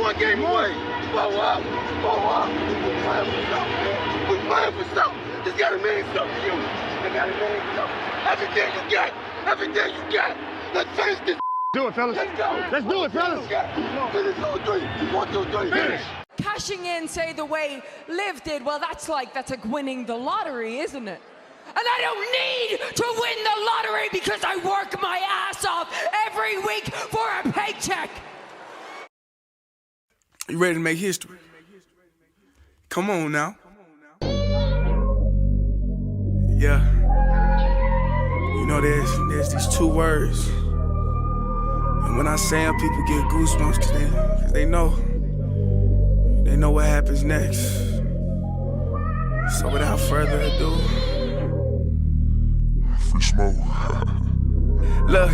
one game away. Blow up. We're playing for something, man. We're playing for something. It's gotta mean something to you. It gotta mean something. Everything you got. Everything you got. Let's finish this. Do it, fellas. Let's go. Let's do it, fellas. Finish 2-3. 1, 2, 3. Finish. Cashing in, say, the way Liv did, well, that's like winning the lottery, isn't it? And I don't need to win the lottery because I work my ass off every week for a paycheck. You ready to make history? Come on now. Yeah. You know, there's these two words. And when I say them, people get goosebumps because they know what happens next. So without further ado, free smoke. Look,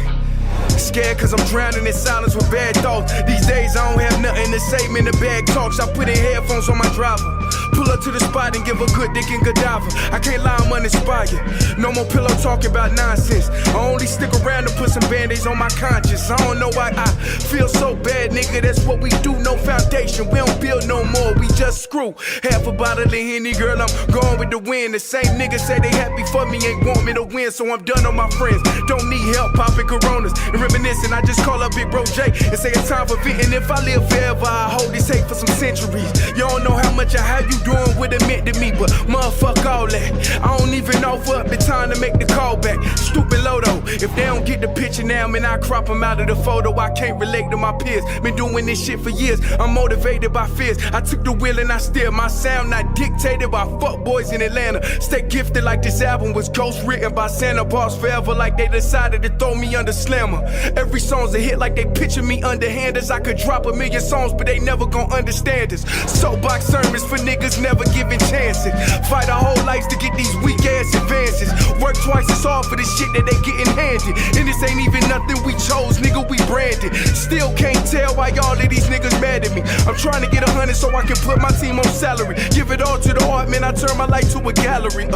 scared cause I'm drowning in silence with bad thoughts. These days I don't have nothing to say, man, the bag talks. I put in headphones on my driver. Pull up to the spot and give a good dick and Godiva. I can't lie, I'm uninspired. No more pillow talking about nonsense. I only stick around to put some band-aids on my conscience. I don't know why I feel so bad, nigga. That's what we do, no foundation. We don't build no more, we just screw. Half a bottle of Henny, girl, I'm going with the wind. The same niggas say they happy for me, ain't want me to win. So I'm done on my friends. Don't need help popping Coronas and reminiscing. I just call up Big Bro J and say it's time for venting. If I live forever, I hold this hate for some centuries. You don't know how much or how you doing what it meant to me, but motherfuck all that. I don't even offer up the time to make the call back. Stupid Lodo, if they don't get the picture now, man, I crop them out of the photo. I can't relate to my peers. Been doing this shit for years. I'm motivated by fears. I took the wheel and I steer. My sound not dictated by fuck boys in Atlanta. Stay gifted like this album was ghost written by Santa. Boss forever like they decided to throw me under slammer. Every song's a hit like they picture me underhanders. I could drop 1,000,000 songs, but they never gon' understand us. Soapbox sermons for niggas never giving chances. Fight our whole lives to get these weak ass advances. Work twice as hard for the shit that they getting handed. And this ain't even nothing we chose, nigga, we branded. Still can't tell why all of these niggas mad at me. I'm trying to get 100 so I can put my team on salary. Give it all to the art, man, I turn my life to a gallery.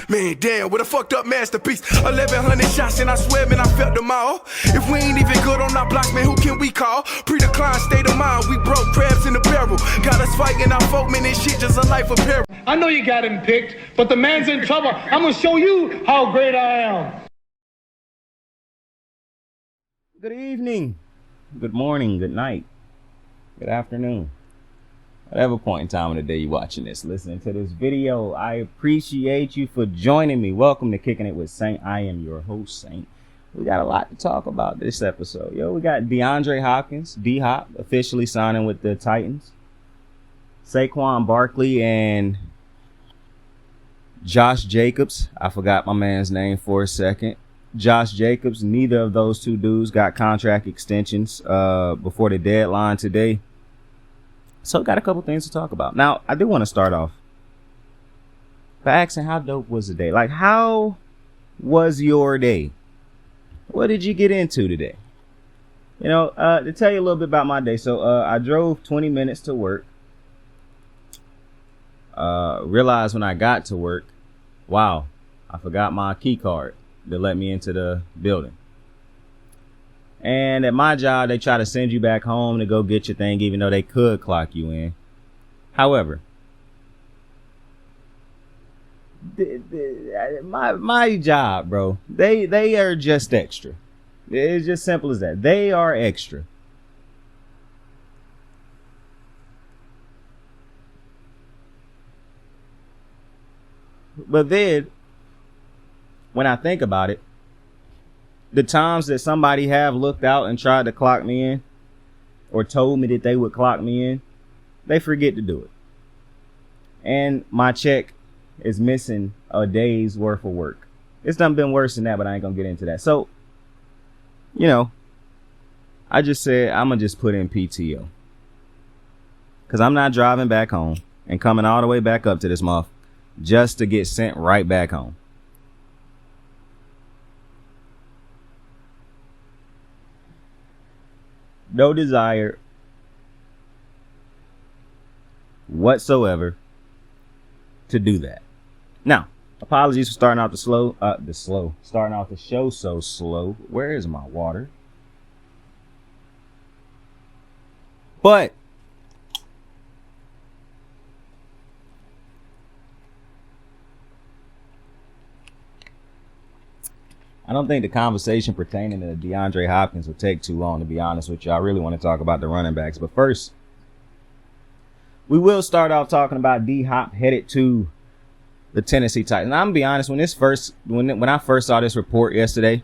Man, damn, what a fucked up masterpiece. 1,100 shots and I swear, man, I felt them all. If we ain't even good on our blocks, man, who can we call? Pre-decline state of mind, we broke crabs in the barrel. Got us fighting our folk, man, this shit just a life of peril. I know you got him picked, but the man's in trouble. I'm gonna show you how great I am. Good evening, good morning, good night, good afternoon. Whatever point in time of the day you're watching this, listening to this video, I appreciate you for joining me. Welcome to Kicking It with Saint. I am your host, Saint. We got a lot to talk about this episode. We got Deandre Hopkins, D-Hop, officially signing with the Titans. Saquon Barkley and Josh Jacobs. I forgot my man's name for a second. Josh Jacobs, neither of those two dudes got contract extensions before the deadline today. So got a couple things to talk about. Now, I do want to start off by asking, how dope was the day? Like, how was your day? What did you get into today? To tell you a little bit about my day. So I drove 20 minutes to work. Realized when I got to work, wow, I forgot my key card to let me into the building. And at my job, they try to send you back home to go get your thing, even though they could clock you in. However, my job, bro, they are just extra. It's just simple as that. They are extra. But then, when I think about it, the times that somebody have looked out and tried to clock me in or told me that they would clock me in, they forget to do it. And my check is missing a day's worth of work. It's done been worse than that, but I ain't gonna get into that. So, I just said I'm gonna just put in PTO. Cause I'm not driving back home and coming all the way back up to this month just to get sent right back home. No desire whatsoever to do that. Now, apologies for starting out starting out the show so slow. Where is my water? But I don't think the conversation pertaining to DeAndre Hopkins will take too long, to be honest with you. I really want to talk about the running backs. But first, we will start off talking about D-Hop headed to the Tennessee Titans. Now, I'm going to be honest, when I first saw this report yesterday,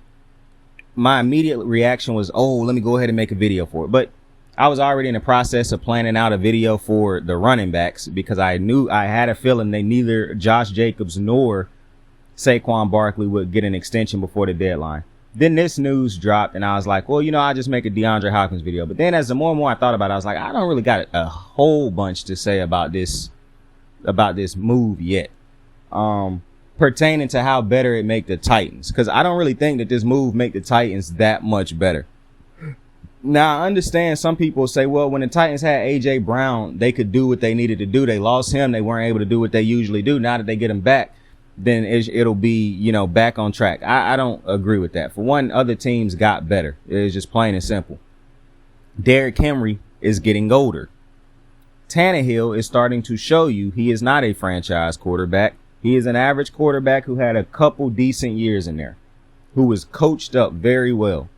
my immediate reaction was, oh, let me go ahead and make a video for it. But I was already in the process of planning out a video for the running backs because I had a feeling they neither Josh Jacobs nor Saquon Barkley would get an extension before the deadline. Then this news dropped and I was like, well, I'll just make a DeAndre Hopkins video. But then as the more and more I thought about it, I was like, I don't really got a whole bunch to say about this move yet. Pertaining to how better it make the Titans. Because I don't really think that this move make the Titans that much better. Now, I understand some people say, well, when the Titans had A.J. Brown, they could do what they needed to do. They lost him. They weren't able to do what they usually do. Now that they get him back, then it'll be, back on track. I don't agree with that. For one, other teams got better. It's just plain and simple. Derrick Henry is getting older. Tannehill is starting to show you he is not a franchise quarterback. He is an average quarterback who had a couple decent years in there, who was coached up very well.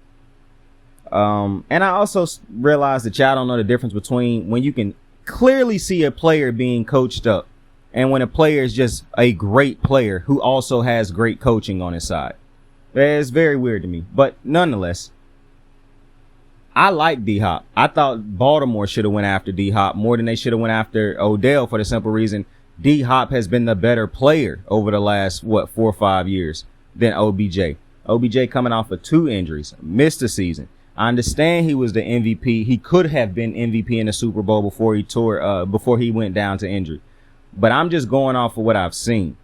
And I also realized that y'all don't know the difference between when you can clearly see a player being coached up and when a player is just a great player who also has great coaching on his side. It's very weird to me. But nonetheless, I like D-Hop. I thought Baltimore should have went after D-Hop more than they should have went after Odell for the simple reason D-Hop has been the better player over the last, 4 or 5 years than OBJ. OBJ coming off of 2 injuries, missed the season. I understand he was the MVP. He could have been MVP in the Super Bowl before he went down to injury. But I'm just going off of what I've seen.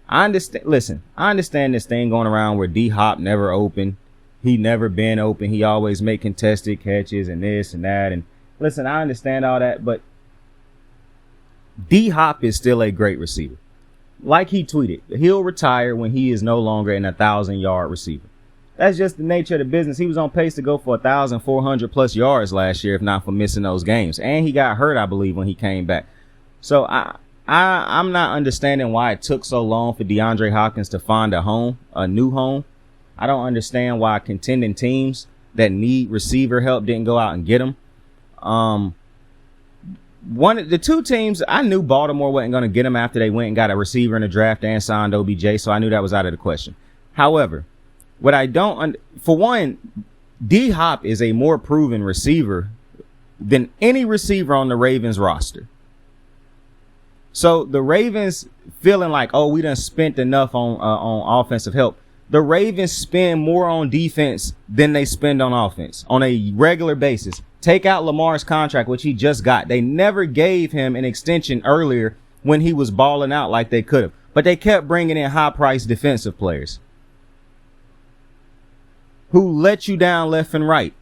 I understand this thing going around where D-Hop never open. He never been open. He always make contested catches and this and that. And listen, I understand all that, but D-Hop is still a great receiver. Like he tweeted, he'll retire when he is no longer an 1,000-yard receiver. That's just the nature of the business. He was on pace to go for 1,400 plus yards last year, if not for missing those games. And he got hurt, I believe, when he came back. So I'm not understanding why it took so long for DeAndre Hopkins to find a new home. I don't understand why contending teams that need receiver help didn't go out and get him. The 2 teams, I knew Baltimore wasn't going to get him after they went and got a receiver in the draft and signed OBJ, so I knew that was out of the question. However, what I don't, for one, D-Hop is a more proven receiver than any receiver on the Ravens roster. So the Ravens feeling like, oh, we done spent enough on offensive help. The Ravens spend more on defense than they spend on offense on a regular basis. Take out Lamar's contract, which he just got. They never gave him an extension earlier when he was balling out like they could have. But they kept bringing in high-priced defensive players who let you down left and right.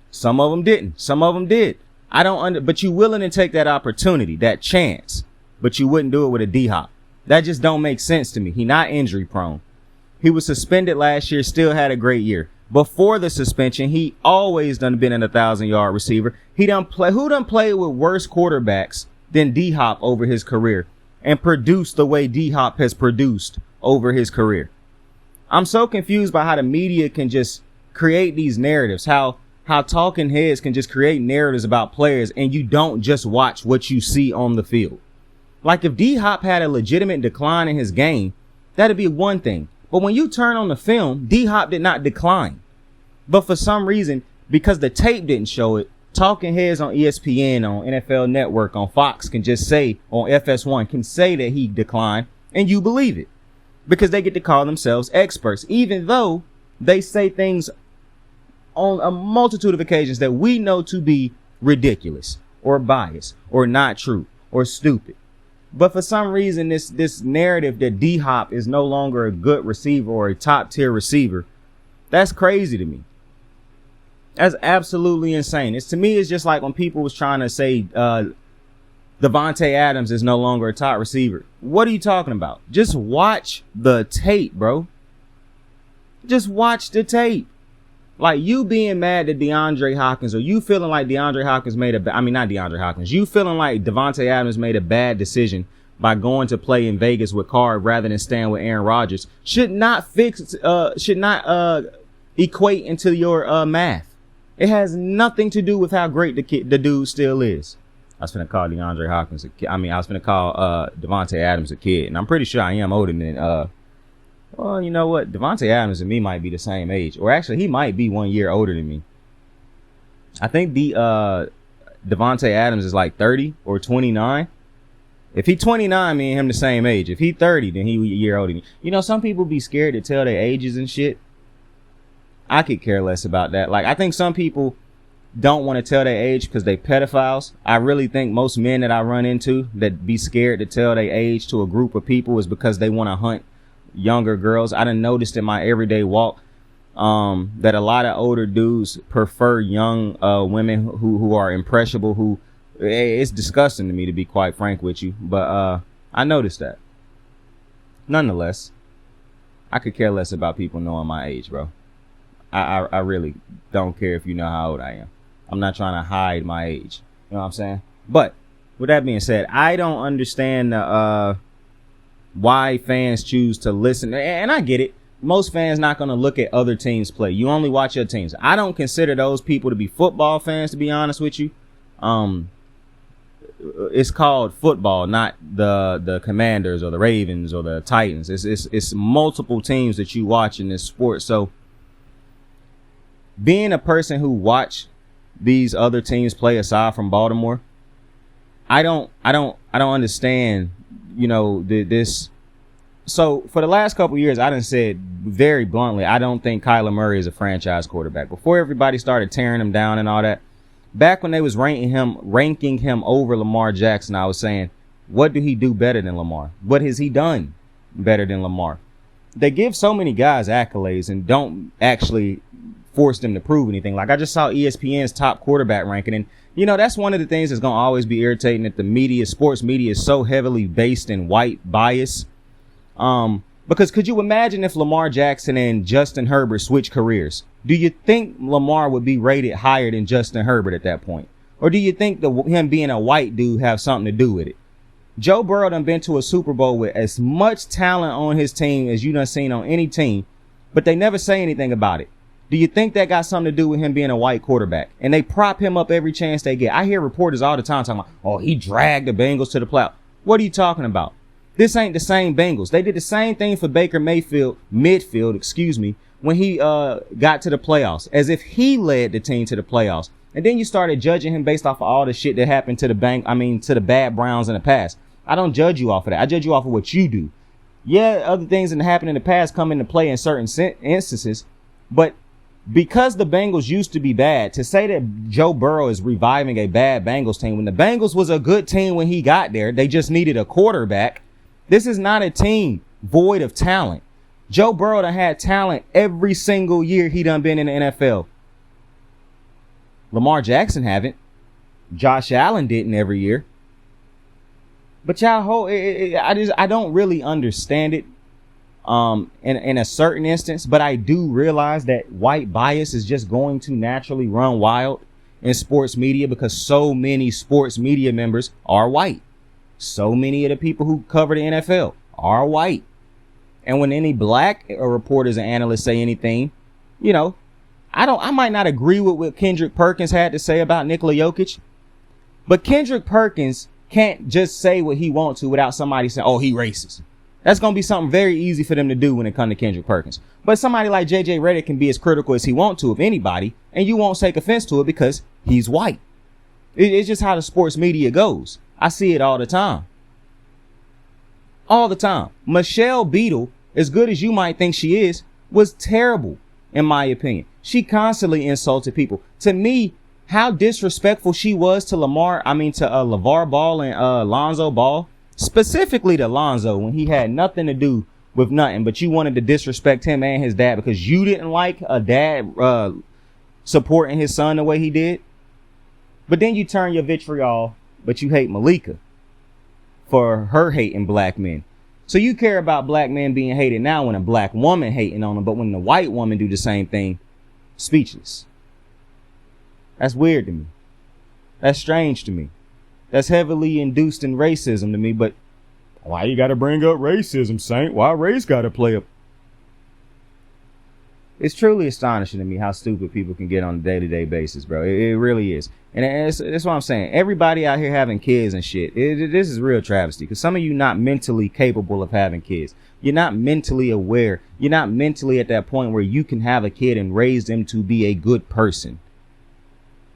Some of them didn't. Some of them did. But you willing to take that opportunity, that chance, but you wouldn't do it with a D-Hop. That just don't make sense to me. He not injury prone. He was suspended last year, still had a great year. Before the suspension, he always done been an 1,000-yard receiver. Who done played with worse quarterbacks than D-Hop over his career and produced the way D-Hop has produced over his career? I'm so confused by how the media can just create these narratives, how talking heads can just create narratives about players and you don't just watch what you see on the field. Like if D-Hop had a legitimate decline in his game, that'd be one thing. But when you turn on the film, D-Hop did not decline. But for some reason, because the tape didn't show it, talking heads on ESPN, on NFL Network, on Fox can just say, on FS1, can say that he declined, and you believe it. Because they get to call themselves experts, even though they say things on a multitude of occasions that we know to be ridiculous, or biased, or not true, or stupid. But for some reason, this narrative that D-Hop is no longer a good receiver or a top tier receiver, that's crazy to me. That's absolutely insane. To me, it's just like when people was trying to say Devontae Adams is no longer a top receiver. What are you talking about? Just watch the tape, bro. Just watch the tape. Like you being mad at DeAndre Hopkins, or you feeling like DeAndre Hopkins you feeling like Devontae Adams made a bad decision by going to play in Vegas with Carr rather than staying with Aaron Rodgers should not equate into your math. It has nothing to do with how great the dude still is. I was finna call DeAndre Hopkins I was finna call Devontae Adams a kid, and I'm pretty sure I am older than well, you know what? Devontae Adams and me might be the same age, or actually he might be 1 year older than me. I think Devontae Adams is like 30 or 29. If he 29, me and him the same age. If he 30, then he a year older than me. You know, some people be scared to tell their ages and shit. I could care less about that. Like, I think some people don't want to tell their age because they pedophiles. I really think most men that I run into that be scared to tell their age to a group of people is because they want to hunt younger girls. I done noticed in my everyday walk that a lot of older dudes prefer young women who are impressionable, who it's disgusting to me, to be quite frank with you, but I noticed that. Nonetheless, I could care less about people knowing my age, bro. I really don't care if you know how old I am. I'm not trying to hide my age. You know what I'm saying? But with that being said, I don't understand why fans choose to listen. And I get it. Most fans not going to look at other teams play. You only watch your teams. I don't consider those people to be football fans, to be honest with you. It's called football, not the Commanders or the Ravens or the Titans. It's multiple teams that you watch in this sport. So being a person who watch these other teams play aside from Baltimore, I don't understand, you know, this. So for the last couple of years, I done said very bluntly, I don't think Kyler Murray is a franchise quarterback. Before everybody started tearing him down and all that, back when they was ranking him over Lamar Jackson, I was saying, what do he do better than Lamar? What has he done better than Lamar? They give so many guys accolades and don't actually force them to prove anything. Like, I just saw ESPN's top quarterback ranking, and you know, that's one of the things that's going to always be irritating, that the media, sports media, is so heavily based in white bias. Because could you imagine if Lamar Jackson and Justin Herbert switched careers? Do you think Lamar would be rated higher than Justin Herbert at that point? Or do you think him being a white dude have something to do with it? Joe Burrow done been to a Super Bowl with as much talent on his team as you done seen on any team, but they never say anything about it. Do you think that got something to do with him being a white quarterback? And they prop him up every chance they get. I hear reporters all the time talking about, oh, he dragged the Bengals to the playoffs. What are you talking about? This ain't the same Bengals. They did the same thing for Baker Mayfield, when he got to the playoffs, as if he led the team to the playoffs. And then you started judging him based off of all the shit that happened to the bad Browns in the past. I don't judge you off of that. I judge you off of what you do. Yeah, other things that happened in the past come into play in certain instances, but because the Bengals used to be bad, to say that Joe Burrow is reviving a bad Bengals team when the Bengals was a good team when he got there, they just needed a quarterback. This is not a team void of talent. Joe Burrow done had talent every single year he done been in the NFL. Lamar Jackson haven't. Josh Allen didn't every year. But I don't really understand it in a certain instance, but I do realize that white bias is just going to naturally run wild in sports media because so many sports media members are white. So many of the people who cover the NFL are white. And when any black reporters and analysts say anything, you know, I might not agree with what Kendrick Perkins had to say about Nikola Jokic, but Kendrick Perkins can't just say what he wants to without somebody saying, oh, he racist. That's going to be something very easy for them to do when it comes to Kendrick Perkins. But somebody like JJ Redick can be as critical as he wants to of anybody, and you won't take offense to it because he's white. It's just how the sports media goes. I see it all the time. All the time. Michelle Beadle, as good as you might think she is, was terrible, in my opinion. She constantly insulted people. To me, how disrespectful she was to LeVar Ball and Lonzo Ball, specifically to Lonzo, when he had nothing to do with nothing, but you wanted to disrespect him and his dad because you didn't like a dad supporting his son the way he did. But then you turn your vitriol, but you hate Malika for her hating black men. So you care about black men being hated now when a black woman hating on them, but when the white woman do the same thing, speechless. That's weird to me. That's strange to me. That's heavily induced in racism to me, but Why you got to bring up racism, Saint? Why race got to play up? It's truly astonishing to me how stupid people can get on a day-to-day basis, bro. It really is. And that's what I'm saying. Everybody out here having kids and shit. This is real travesty because some of you not mentally capable of having kids. You're not mentally aware. You're not mentally at that point where you can have a kid and raise them to be a good person.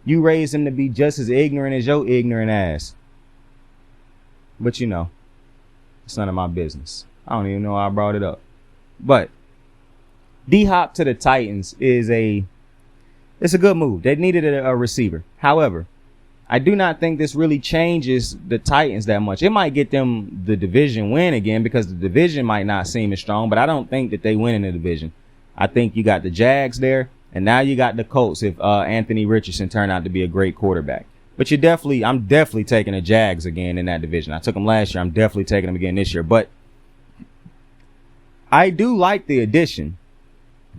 You raise them to be just as ignorant as your ignorant ass. But you know, it's none of my business. I don't even know why I brought it up. But D-Hop to the Titans it's a good move. They needed a receiver. However, I do not think this really changes the Titans that much. It might get them the division win again because the division might not seem as strong, but I don't think that they win in the division. I think you got the Jags there, and now you got the Colts if Anthony Richardson turned out to be a great quarterback. But I'm definitely taking the Jags again in that division. I took them last year. I'm definitely taking them again this year. But I do like the addition.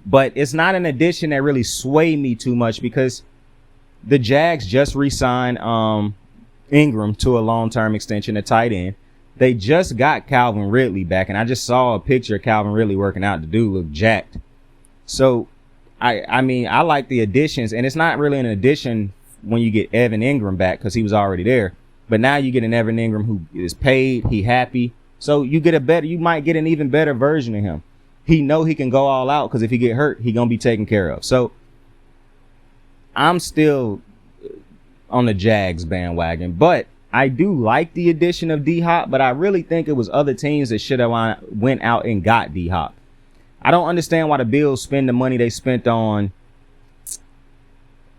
But it's not an addition that really swayed me too much because the Jags just re-signed Ingram to a long-term extension at tight end. They just got Calvin Ridley back, and I just saw a picture of Calvin Ridley working out. The dude looked jacked. So, I mean, I like the additions, and it's not really an addition when you get Evan Ingram back because he was already there. But now you get an Evan Ingram who is paid, he happy. So you might get an even better version of him. He know he can go all out because if he get hurt, he gonna be taken care of. So I'm still on the Jags bandwagon, but I do like the addition of D-Hop, but I really think it was other teams that should have went out and got D-Hop. I don't understand why the Bills spend the money they spent on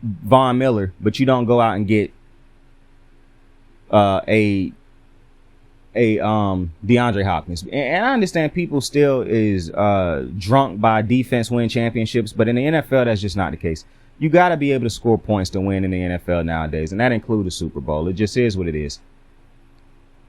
Von Miller, but you don't go out and get DeAndre Hopkins. And I understand people still is drunk by defense win championships, but in the NFL, that's just not the case. You got to be able to score points to win in the NFL nowadays, and that includes the Super Bowl. It just is what it is.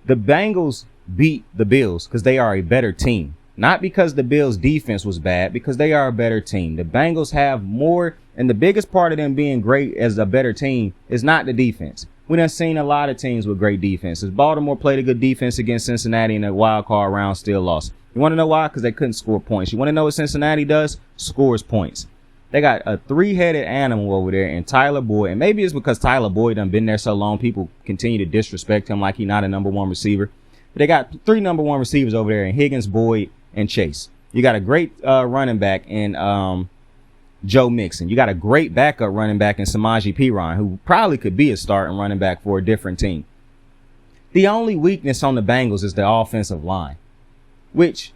The Bengals beat the Bills because they are a better team. Not because the Bills' defense was bad, because they are a better team. The Bengals have more, and the biggest part of them being great as a better team is not the defense. We done seen a lot of teams with great defenses. Baltimore played a good defense against Cincinnati in a wild card round, still lost. You want to know why? Because they couldn't score points. You want to know what Cincinnati does? Scores points. They got a three-headed animal over there in Tyler Boyd. And maybe it's because Tyler Boyd done been there so long, people continue to disrespect him like he's not a number one receiver. But they got three number one receivers over there in Higgins, Boyd, and Chase. You got a great running back in Joe Mixon. You got a great backup running back in Samaje Perine, who probably could be a starting running back for a different team. The only weakness on the Bengals is the offensive line, which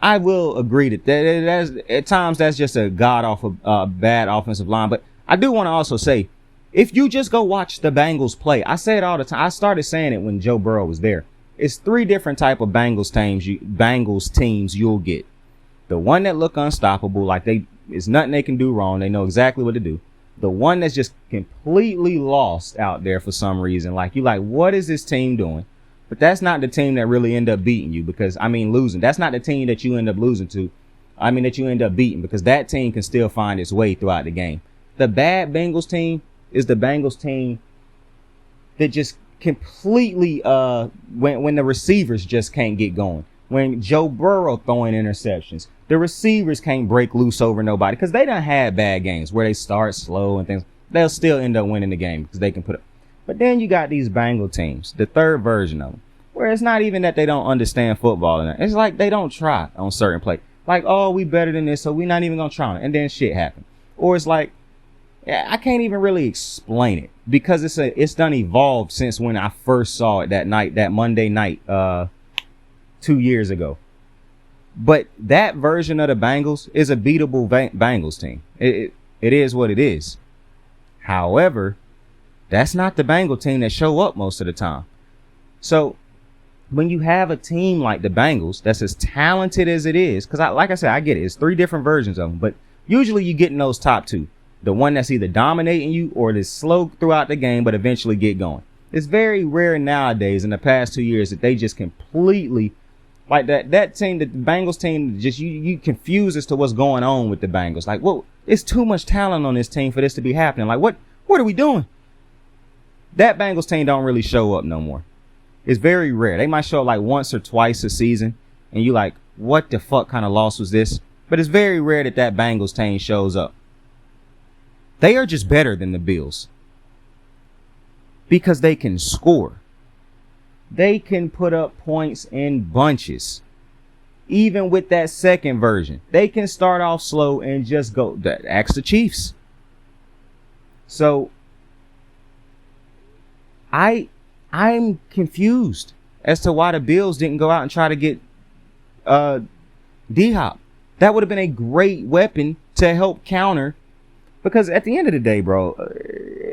I will agree that's at times that's just a god-awful bad offensive line. But I do want to also say, if you just go watch the Bengals play, I say it all the time. I started saying it when Joe Burrow was there. It's three different type of Bengals teams you'll get. The one that look unstoppable, like it's nothing they can do wrong. They know exactly what to do. The one that's just completely lost out there for some reason. Like, you like, what is this team doing? But that's not the team that really end up beating you losing. That's not the team that you end up losing to. That you end up beating, because that team can still find its way throughout the game. The bad Bengals team is the Bengals team that just completely, when the receivers just can't get going. When Joe Burrow throwing interceptions, the receivers can't break loose over nobody because they done had bad games where they start slow and things. They'll still end up winning the game because they can put up. But then you got these Bengal teams, the third version of them, where it's not even that they don't understand football. It's like they don't try on certain plays. Like, oh, we better than this, so we're not even going to try it. And then shit happen. Or it's like, I can't even really explain it because it's done evolved since when I first saw it that Monday night, 2 years ago. But that version of the Bengals is a beatable Bengals team. It is what it is. However, that's not the Bengal team that show up most of the time. So when you have a team like the Bengals that's as talented as it is, because like I said, I get it. It's three different versions of them, but usually you get in those top two. The one that's either dominating you or that's slow throughout the game, but eventually get going. It's very rare nowadays in the past 2 years that they just completely, like that team, the Bengals team, just you confused as to what's going on with the Bengals. Like, well, it's too much talent on this team for this to be happening. Like, what are we doing? That Bengals team don't really show up no more. It's very rare. They might show up like once or twice a season, and you like, what the fuck kind of loss was this? But it's very rare that Bengals team shows up. They are just better than the Bills because they can score. They can put up points in bunches. Even with that second version, they can start off slow and just go. Ask the Chiefs. So I'm confused as to why the Bills didn't go out and try to get D-Hop. That would have been a great weapon to help counter. Because at the end of the day, bro,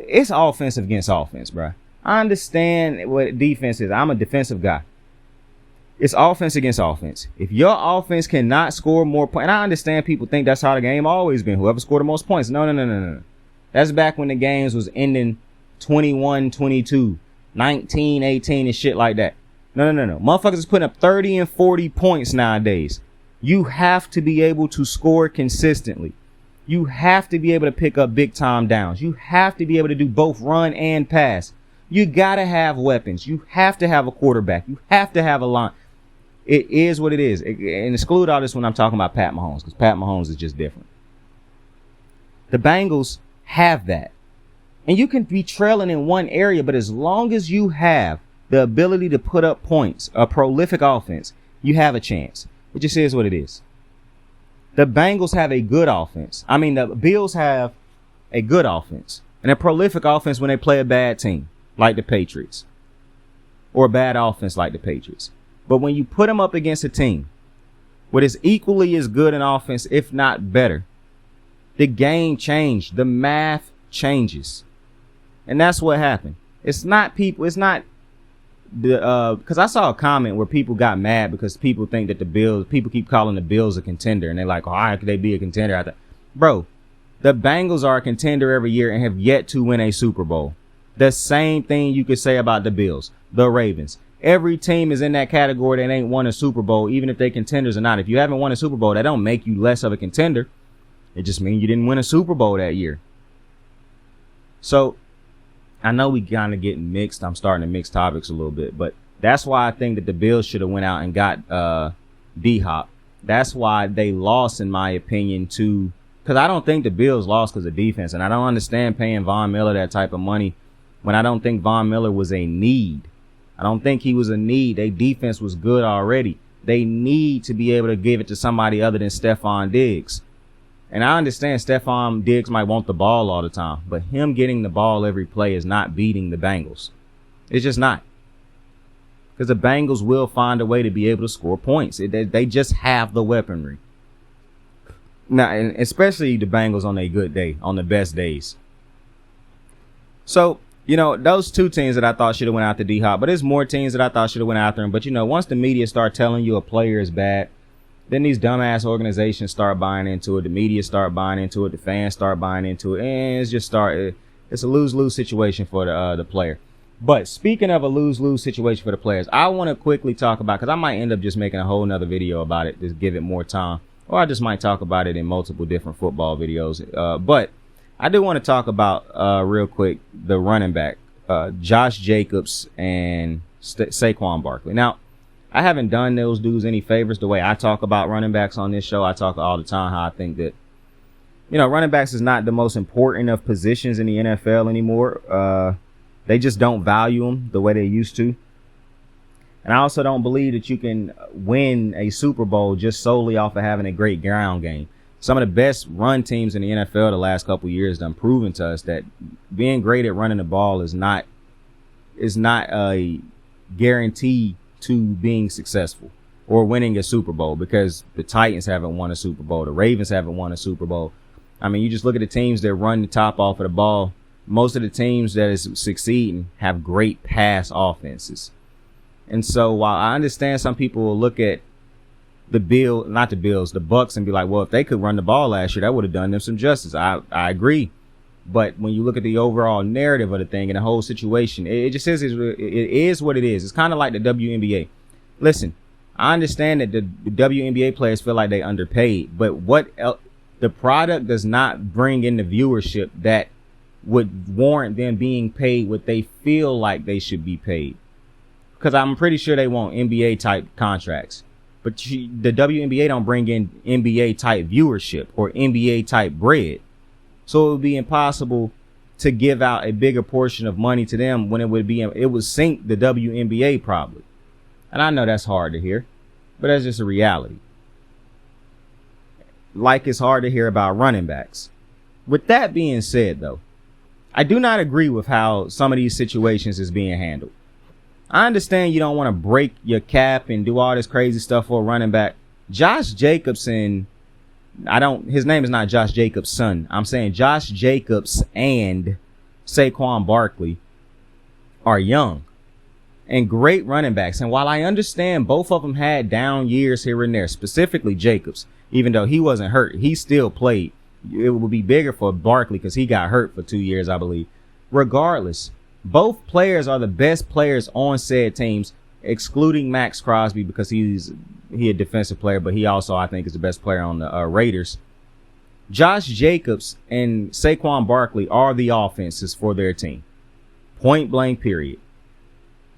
it's offense against offense, bro. I understand what defense is. I'm a defensive guy. It's offense against offense. If your offense cannot score more points, and I understand people think that's how the game always been. Whoever scored the most points. No. That's back when the games was ending 21-22, 19-18 and shit like that. No. Motherfuckers is putting up 30 and 40 points nowadays. You have to be able to score consistently. You have to be able to pick up big time downs. You have to be able to do both run and pass. You got to have weapons. You have to have a quarterback. You have to have a line. It is what it is. And exclude all this when I'm talking about Pat Mahomes, because Pat Mahomes is just different. The Bengals have that. And you can be trailing in one area, but as long as you have the ability to put up points, a prolific offense, you have a chance. It just is what it is. The Bengals have a good offense. I mean, the Bills have a good offense and a prolific offense when they play a bad team like the Patriots or a bad offense like the Patriots. But when you put them up against a team what is equally as good an offense, if not better, the game changed. The math changes. And that's what happened. It's not people. It's not the because I saw a comment where people got mad because people think that the Bills, people keep calling the Bills a contender, and they're like, oh, how could they be a contender? Bro, the Bengals are a contender every year and have yet to win a Super Bowl. The same thing you could say about the Bills, the Ravens. Every team is in that category that ain't won a Super Bowl, even if they contenders or not. If you haven't won a Super Bowl, that don't make you less of a contender. It just means you didn't win a Super Bowl that year. So I know we kind of getting mixed. I'm starting to mix topics a little bit, but that's why I think that the Bills should have went out and got D-Hop. That's why they lost, in my opinion, to because I don't think the Bills lost because of defense, and I don't understand paying Von Miller that type of money when I don't think Von Miller was a need. I don't think he was a need. Their defense was good already. They need to be able to give it to somebody other than Stephon Diggs. And I understand Stephon Diggs might want the ball all the time, but him getting the ball every play is not beating the Bengals. It's just not. Because the Bengals will find a way to be able to score points. They just have the weaponry. Now, and especially the Bengals on a good day, on the best days. So, you know, those two teams that I thought should have went after D-Hop, but there's more teams that I thought should have went after him. But, you know, once the media start telling you a player is bad, then these dumbass organizations start buying into it. The media start buying into it. The fans start buying into it. And it's a lose-lose situation for the player. But speaking of a lose-lose situation for the players, I want to quickly talk about, because I might end up just making a whole nother video about it to give it more time. Or I just might talk about it in multiple different football videos. But I do want to talk about real quick the running back, Josh Jacobs and Saquon Barkley. Now, I haven't done those dudes any favors the way I talk about running backs on this show. I talk all the time how I think that, you know, running backs is not the most important of positions in the NFL anymore. They just don't value them the way they used to. And I also don't believe that you can win a Super Bowl just solely off of having a great ground game. Some of the best run teams in the NFL the last couple of years done proven to us that being great at running the ball is not a guarantee to being successful or winning a Super Bowl, because the Titans haven't won a Super Bowl. The Ravens haven't won a Super Bowl. I mean, you just look at the teams that run the top off of the ball. Most of the teams that is succeeding have great pass offenses. And so while I understand some people will look at the Bucks and be like, well, if they could run the ball last year, that would have done them some justice. I agree. But when you look at the overall narrative of the thing and the whole situation, it just is, it is what it is. It's kind of like the WNBA. Listen, I understand that the WNBA players feel like they underpaid, but the product does not bring in the viewership that would warrant them being paid what they feel like they should be paid. because I'm pretty sure they want NBA type contracts. But the WNBA don't bring in NBA type viewership or NBA type bread. So it would be impossible to give out a bigger portion of money to them when it would sink the WNBA probably. And I know that's hard to hear, but that's just a reality. Like it's hard to hear about running backs. With that being said, though, I do not agree with how some of these situations is being handled. I understand you don't want to break your cap and do all this crazy stuff for a running back. Josh Jacobson, his name is not Josh Jacobs' son. I'm saying Josh Jacobs and Saquon Barkley are young and great running backs. And while I understand both of them had down years here and there, specifically Jacobs, even though he wasn't hurt, he still played. It would be bigger for Barkley because he got hurt for 2 years, I believe. Regardless, both players are the best players on said teams, excluding Max Crosby because he a defensive player, but he also, I think, is the best player on the Raiders. Josh Jacobs and Saquon Barkley are the offenses for their team. Point blank, period.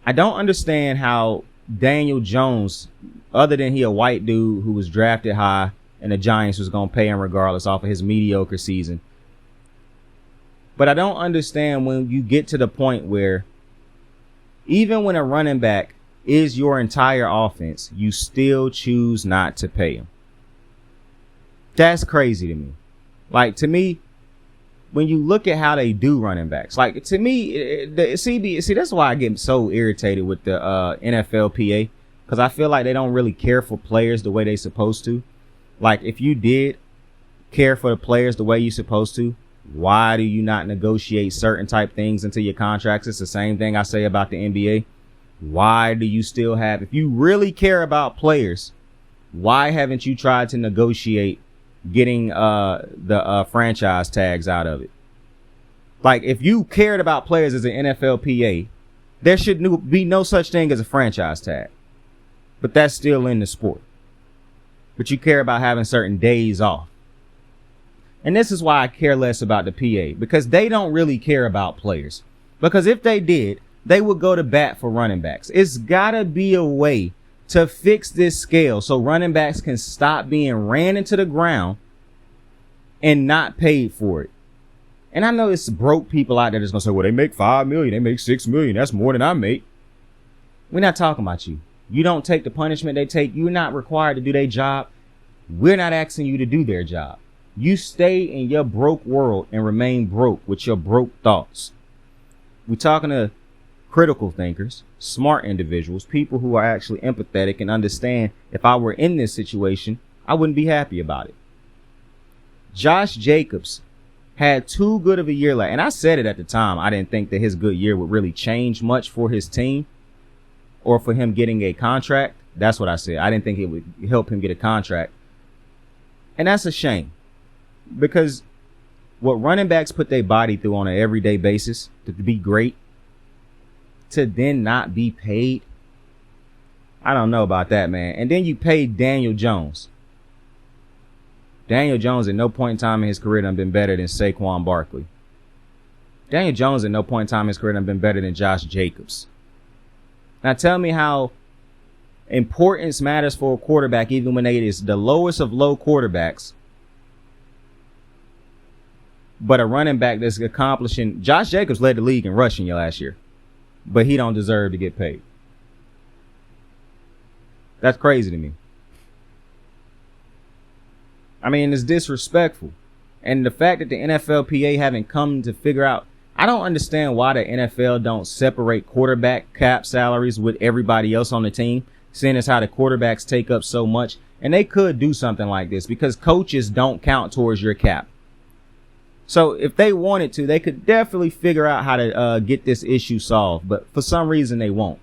I don't understand how Daniel Jones, other than he a white dude who was drafted high and the Giants was going to pay him regardless off of his mediocre season. But I don't understand when you get to the point where even when a running back is your entire offense, you still choose not to pay him. That's crazy to me. Like, to me, when you look at how they do running backs, like, to me, the CB, see, that's why I get so irritated with the NFLPA, because I feel like they don't really care for players the way they supposed to. Like, if you did care for the players the way you're supposed to, why do you not negotiate certain type things into your contracts? It's the same thing I say about the NBA. Why do you still have, if you really care about players, why haven't you tried to negotiate getting the franchise tags out of it? Like, if you cared about players as an NFLPA, there should be no such thing as a franchise tag. But that's still in the sport. But you care about having certain days off. And this is why I care less about the PA, because they don't really care about players. Because if they did, they would go to bat for running backs. It's gotta be a way to fix this scale so running backs can stop being ran into the ground and not paid for it. And I know it's broke people out there that's gonna say, well, they make $5 million, they make $6 million. That's more than I make. We're not talking about you. You don't take the punishment they take. You're not required to do their job. We're not asking you to do their job. You stay in your broke world and remain broke with your broke thoughts. We're talking to critical thinkers, smart individuals, people who are actually empathetic and understand if I were in this situation, I wouldn't be happy about it. Josh Jacobs had too good of a year. And I said it at the time. I didn't think that his good year would really change much for his team or for him getting a contract. That's what I said. I didn't think it would help him get a contract. And that's a shame. Because what running backs put their body through on an everyday basis to be great, to then not be paid, I don't know about that, man. And then you pay Daniel Jones. Daniel Jones at no point in time in his career done been better than Saquon Barkley. Daniel Jones at no point in time in his career done been better than Josh Jacobs. Now tell me how importance matters for a quarterback even when they is the lowest of low quarterbacks. But a running back that's accomplishing, Josh Jacobs led the league in rushing last year, but he don't deserve to get paid. That's crazy to me. I mean, it's disrespectful. And the fact that the NFLPA haven't come to figure out, I don't understand why the NFL don't separate quarterback cap salaries with everybody else on the team, seeing as how the quarterbacks take up so much. And they could do something like this because coaches don't count towards your cap. So if they wanted to, they could definitely figure out how to get this issue solved. But for some reason, they won't,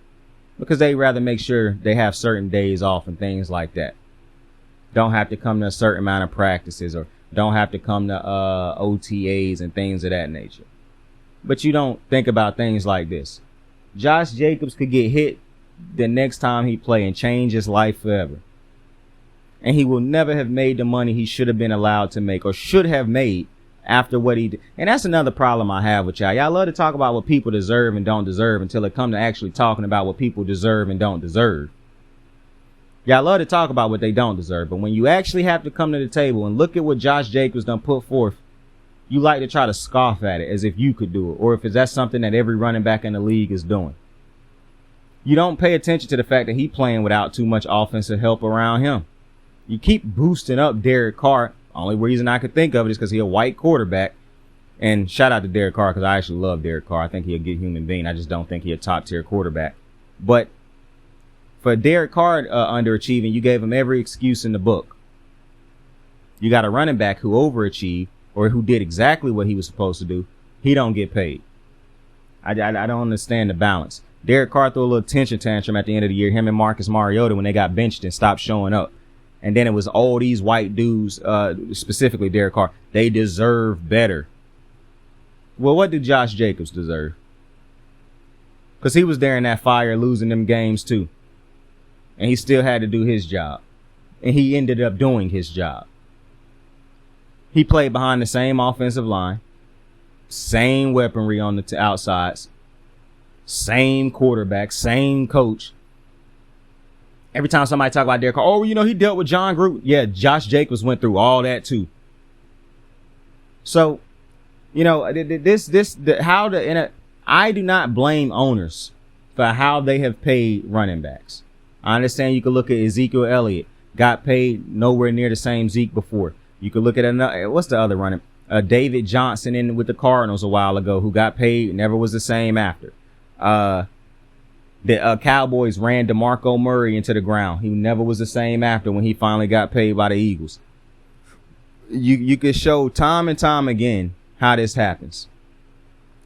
because they rather make sure they have certain days off and things like that. Don't have to come to a certain amount of practices or don't have to come to OTAs and things of that nature. But you don't think about things like this. Josh Jacobs could get hit the next time he play and change his life forever. And he will never have made the money he should have been allowed to make or should have made after what he did. And that's another problem I have with y'all. Y'all love to talk about what people deserve and don't deserve until it come to actually talking about what people deserve and don't deserve. Y'all love to talk about what they don't deserve, but when you actually have to come to the table and look at what Josh Jacobs done put forth, you like to try to scoff at it as if you could do it, or if that's something that every running back in the league is doing. You don't pay attention to the fact that he playing without too much offensive help around him. You keep boosting up Derek Carr. Only reason I could think of it is because he's a white quarterback. And shout out to Derek Carr, because I actually love Derek Carr. I think he's a good human being. I just don't think he's a top tier quarterback. But for Derek Carr underachieving, you gave him every excuse in the book. You got a running back who overachieved, or who did exactly what he was supposed to do. He don't get paid. I don't understand the balance. Derek Carr threw a little tension tantrum at the end of the year, him and Marcus Mariota, when they got benched and stopped showing up. And then it was all these white dudes, specifically Derek Carr. They deserve better. Well, what did Josh Jacobs deserve? Because he was there in that fire losing them games too. And he still had to do his job. And he ended up doing his job. He played behind the same offensive line, same weaponry on the outsides, same quarterback, same coach. Every time somebody talk about Derek Carr, oh, he dealt with John Gruden. Yeah, Josh Jacobs went through all that too. So, I do not blame owners for how they have paid running backs. I understand you could look at Ezekiel Elliott, got paid nowhere near the same Zeke before. You could look at another, what's the other running? David Johnson with the Cardinals a while ago, who got paid, never was the same after. The Cowboys ran DeMarco Murray into the ground. He never was the same after when he finally got paid by the Eagles. You could show time and time again how this happens,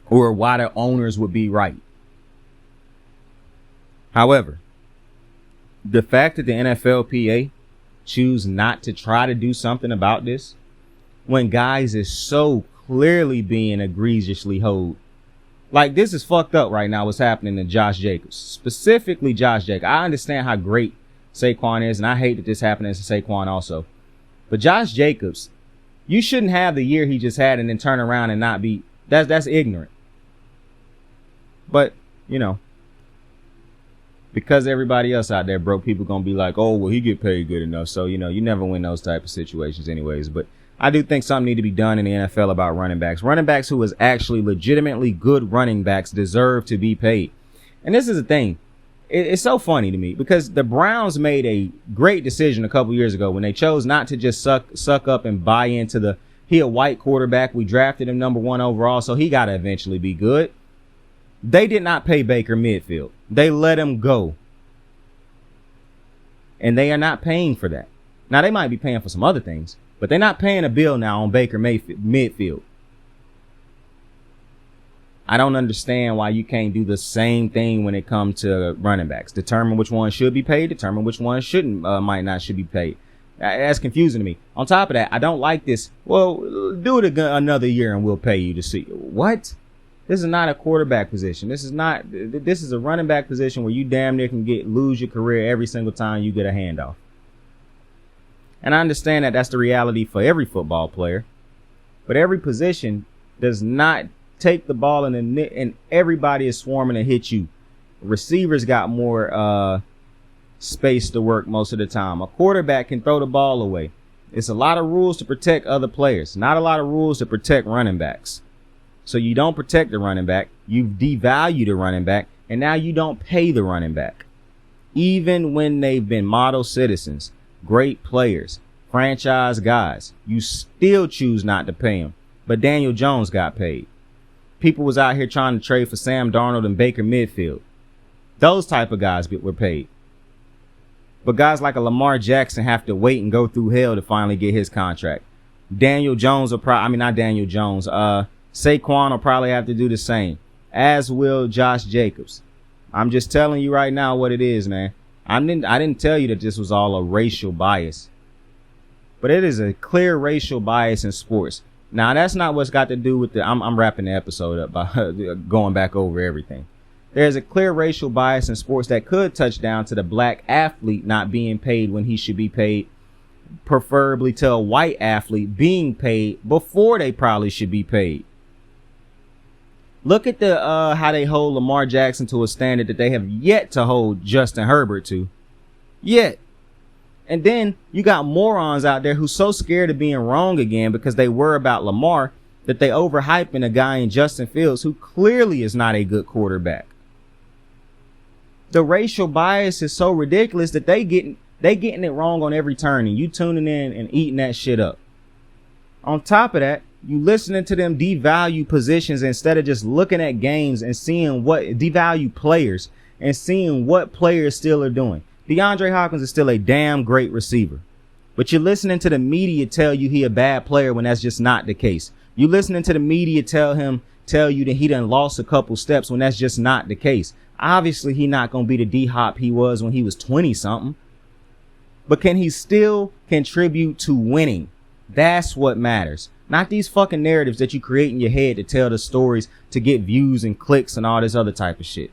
or why the owners would be right. However, the fact that the NFLPA choose not to try to do something about this when guys is so clearly being egregiously hoed. Like, this is fucked up right now, what's happening to Josh Jacobs. Specifically Josh Jacobs. I understand how great Saquon is, and I hate that this happened to Saquon also. But Josh Jacobs, you shouldn't have the year he just had and then turn around and not be. That's ignorant. But, because everybody else out there broke, people gonna be like, oh, well, he get paid good enough. So, you never win those type of situations anyways. But I do think something need to be done in the NFL about running backs. Running backs who is actually legitimately good running backs deserve to be paid. And this is the thing. It's so funny to me because the Browns made a great decision a couple years ago when they chose not to just suck up and buy into he a white quarterback. We drafted him number 1 overall, so he got to eventually be good. They did not pay Baker Mayfield. They let him go. And they are not paying for that. Now, they might be paying for some other things, but they're not paying a bill now on Baker Mayfield. I don't understand why you can't do the same thing when it comes to running backs. Determine which one should be paid, determine which one should be paid. That's confusing to me. On top of that, I don't like this. Well, do it another year and we'll pay you to see. What? This is not a quarterback position. This is a running back position where you damn near can lose your career every single time you get a handoff. And I understand that that's the reality for every football player, but every position does not take the ball and everybody is swarming to hit you. Receivers got more space to work most of the time. A quarterback can throw the ball away. It's a lot of rules to protect other players, not a lot of rules to protect running backs. So you don't protect the running back, you devalue the running back, and now you don't pay the running back. Even when they've been model citizens, great players, franchise guys, you still choose not to pay them. But Daniel Jones got paid. People was out here trying to trade for Sam Darnold and Baker Mayfield. Those type of guys were paid. But guys like a Lamar Jackson have to wait and go through hell to finally get his contract. Daniel Jones Saquon will probably have to do the same, as will Josh Jacobs. I'm just telling you right now what it is, man. I didn't tell you that this was all a racial bias, but it is a clear racial bias in sports. Now, that's not what's got to do with I'm wrapping the episode up by going back over everything. There's a clear racial bias in sports that could touch down to the black athlete not being paid when he should be paid. preferably to a white athlete being paid before they probably should be paid. Look at the how they hold Lamar Jackson to a standard that they have yet to hold Justin Herbert to. Yet. And then you got morons out there who's so scared of being wrong again because they worry about Lamar that they overhyping a guy in Justin Fields who clearly is not a good quarterback. The racial bias is so ridiculous that they getting it wrong on every turn, and you tuning in and eating that shit up. On top of that, you listening to them devalue positions instead of just looking at games and seeing what devalue players and seeing what players still are doing. Deandre Hopkins is still a damn great receiver, but you're listening to the media tell you he a bad player when that's just not the case. You listening to the media tell you that he done lost a couple steps when that's just not the case. Obviously, he not going to be the D-Hop he was when he was 20 something, but can he still contribute to winning? That's what matters. Not these fucking narratives that you create in your head to tell the stories to get views and clicks and all this other type of shit.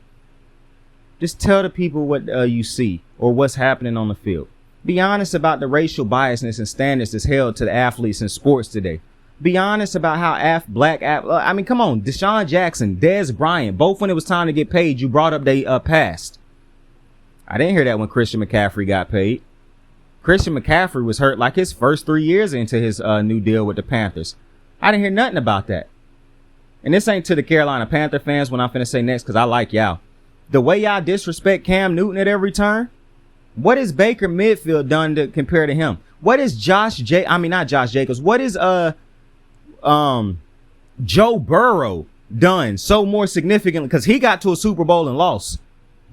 Just tell the people what you see or what's happening on the field. Be honest about the racial biasness and standards that's held to the athletes in sports today. Be honest about how come on, Deshaun Jackson, Dez Bryant, both when it was time to get paid, you brought up they past. I didn't hear that when Christian McCaffrey got paid. Christian McCaffrey was hurt like his first 3 years into his new deal with the Panthers. I didn't hear nothing about that. And this ain't to the Carolina Panther fans when I'm finna say next, because I like y'all. The way y'all disrespect Cam Newton at every turn, what has Baker Mayfield done to compare to him? What is not Josh Jacobs. What is Joe Burrow done so more significantly? Because he got to a Super Bowl and lost,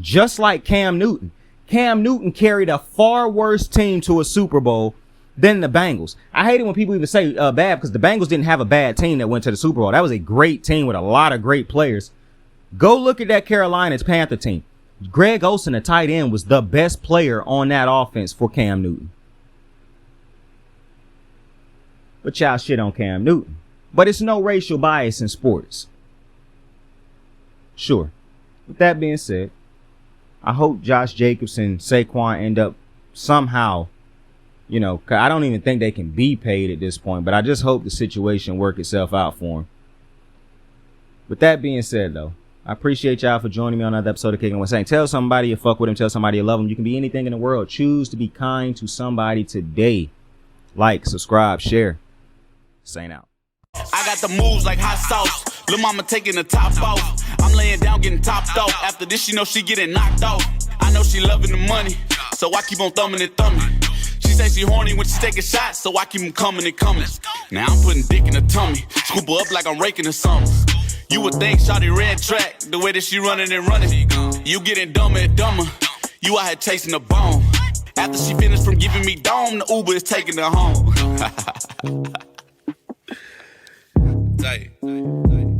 just like Cam Newton. Cam Newton carried a far worse team to a Super Bowl than the Bengals. I hate it when people even say bad, because the Bengals didn't have a bad team that went to the Super Bowl. That was a great team with a lot of great players. Go look at that Carolina's Panther team. Greg Olsen, the tight end, was the best player on that offense for Cam Newton. But y'all shit on Cam Newton. But it's no racial bias in sports. Sure. With that being said, I hope Josh Jacobs and Saquon end up somehow, cause I don't even think they can be paid at this point, but I just hope the situation work itself out for them. With that being said, though, I appreciate y'all for joining me on another episode of Kicking With Saying. Tell somebody you fuck with them. Tell somebody you love them. You can be anything in the world. Choose to be kind to somebody today. Like, subscribe, share. Saint out. I got the moves like hot sauce. Lil' mama taking the top off. I'm laying down getting topped off. After this, she know she getting knocked off. I know she loving the money, so I keep on thumbing and thumbing. She say she horny when she taking shots, so I keep them coming and coming. Now I'm putting dick in her tummy. Scoop her up like I'm raking her something. You would think shawty red track, the way that she running and running. You getting dumber and dumber. You out here chasing the bone. After she finished from giving me dome, the Uber is taking her home. Tight.